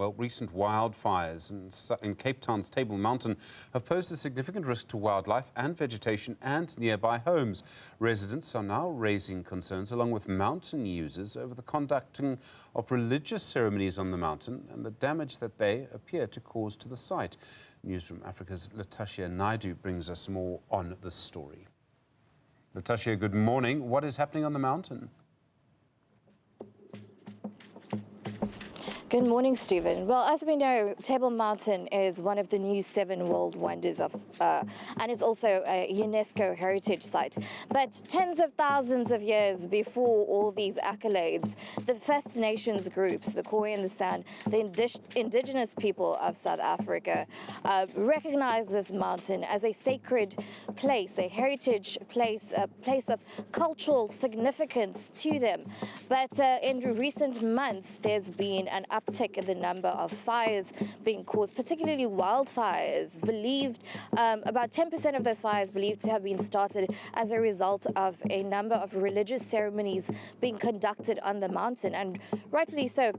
Well, recent wildfires in Cape Town's Table Mountain have posed a significant risk to wildlife and vegetation and nearby homes. Residents are now raising concerns, along with mountain users, over the conducting of religious ceremonies on the mountain and the damage that they appear to cause to the site. Newzroom Afrika's Latashia Naidoo brings us more on this story. Latashia, good morning. What is happening on the mountain? Good morning, Stephen. Well, as we know, Table Mountain is one of the new 7 world wonders and it's also a UNESCO heritage site. But tens of thousands of years before all these accolades, the First Nations groups, the Khoi and the San, the indigenous people of South Africa, recognize this mountain as a sacred place, a heritage place, a place of cultural significance to them. But in recent months, there's been an uptick in the number of fires being caused, particularly wildfires. About 10% of those fires believed to have been started as a result of a number of religious ceremonies being conducted on the mountain. And rightfully so,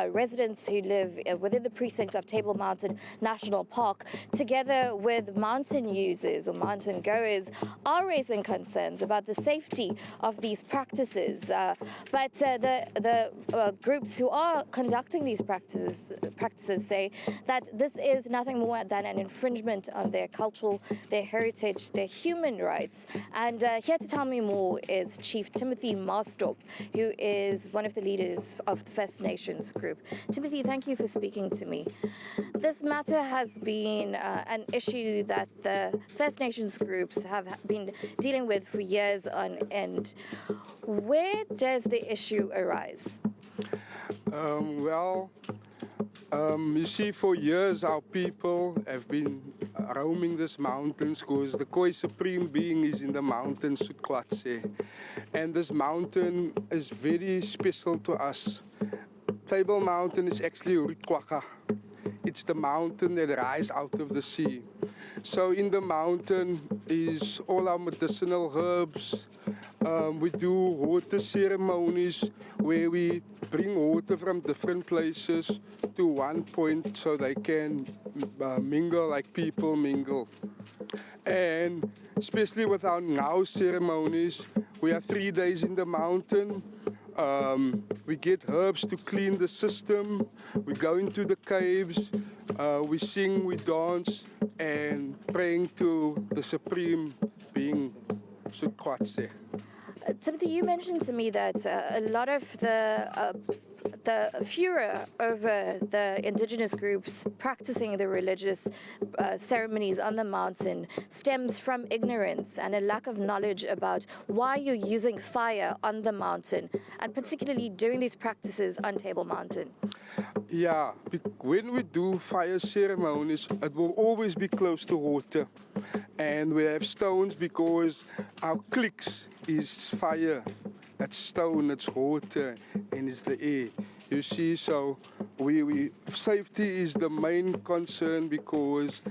residents who live within the precinct of Table Mountain National Park, together with mountain users or mountain goers, are raising concerns about the safety of these practices. But the groups who are conducting these practices say that this is nothing more than an infringement on their cultural, their heritage, their human rights. And here to tell me more is Chief Timothy Marstorp, who is one of the leaders of the First Nations group. Timothy, thank you for speaking to me. This matter has been an issue that the First Nations groups have been dealing with for years on end. Where does the issue arise? You see, for years our people have been roaming these mountains because the Khoi Supreme Being is in the mountains, Sukwatse. And this mountain is very special to us. Table Mountain is actually Rikwaka. It's the mountain that rises out of the sea. So in the mountain is all our medicinal herbs. We do water ceremonies where we bring water from different places to one point so they can mingle like people mingle. And especially with our now ceremonies, we are 3 days in the mountain. We get herbs to clean the system. We go into the caves. We sing, we dance, and praying to the Supreme Being, Sukwatse. Timothy, you mentioned to me that a lot of the furor over the indigenous groups practicing the religious ceremonies on the mountain stems from ignorance and a lack of knowledge about why you're using fire on the mountain, and particularly doing these practices on Table Mountain. Yeah, when we do fire ceremonies, it will always be close to water. And we have stones because our clicks is fire. It's stone, it's water, and it's the air. You see, so safety is the main concern because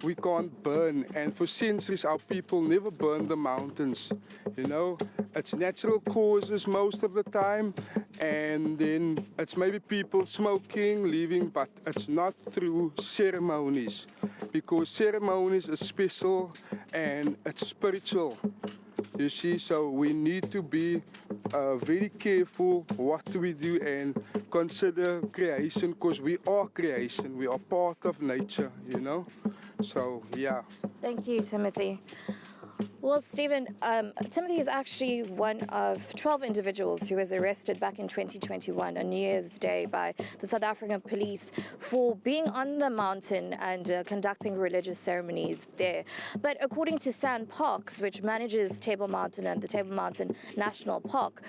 we can't burn. And for centuries, our people never burn the mountains. You know, it's natural causes most of the time. And then it's maybe people smoking, leaving, but it's not through ceremonies. Because ceremonies are special and it's spiritual. You see, so we need to be very careful what we do and consider creation, because we are creation. We are part of nature, you know. So, yeah. Thank you, Timothy. Well, Stephen, Timothy is actually one of 12 individuals who was arrested back in 2021 on New Year's Day by the South African police for being on the mountain and conducting religious ceremonies there. But according to San Parks, which manages Table Mountain and the Table Mountain National Park,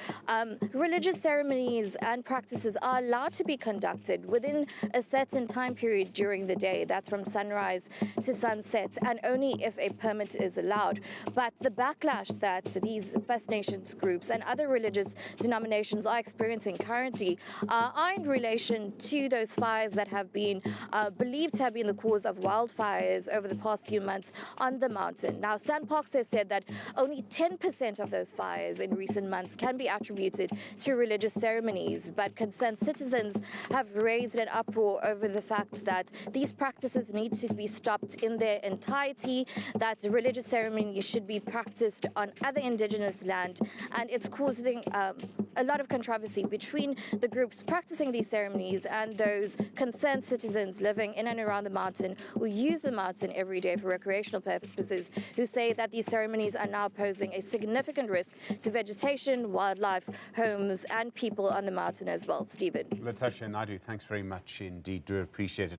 religious ceremonies and practices are allowed to be conducted within a certain time period during the day. That's from sunrise to sunset, and only if a permit is allowed. But the backlash that these First Nations groups and other religious denominations are experiencing currently are in relation to those fires that have been believed to have been the cause of wildfires over the past few months on the mountain. Now, SANParks has said that only 10% of those fires in recent months can be attributed to religious ceremonies, but concerned citizens have raised an uproar over the fact that these practices need to be stopped in their entirety, that religious ceremonies should be practiced on other indigenous land, and it's causing a lot of controversy between the groups practicing these ceremonies and those concerned citizens living in and around the mountain who use the mountain every day for recreational purposes, who say that these ceremonies are now posing a significant risk to vegetation, wildlife, homes, and people on the mountain as well. Stephen. Latashia and Naidoo, thanks very much indeed. Do appreciate it.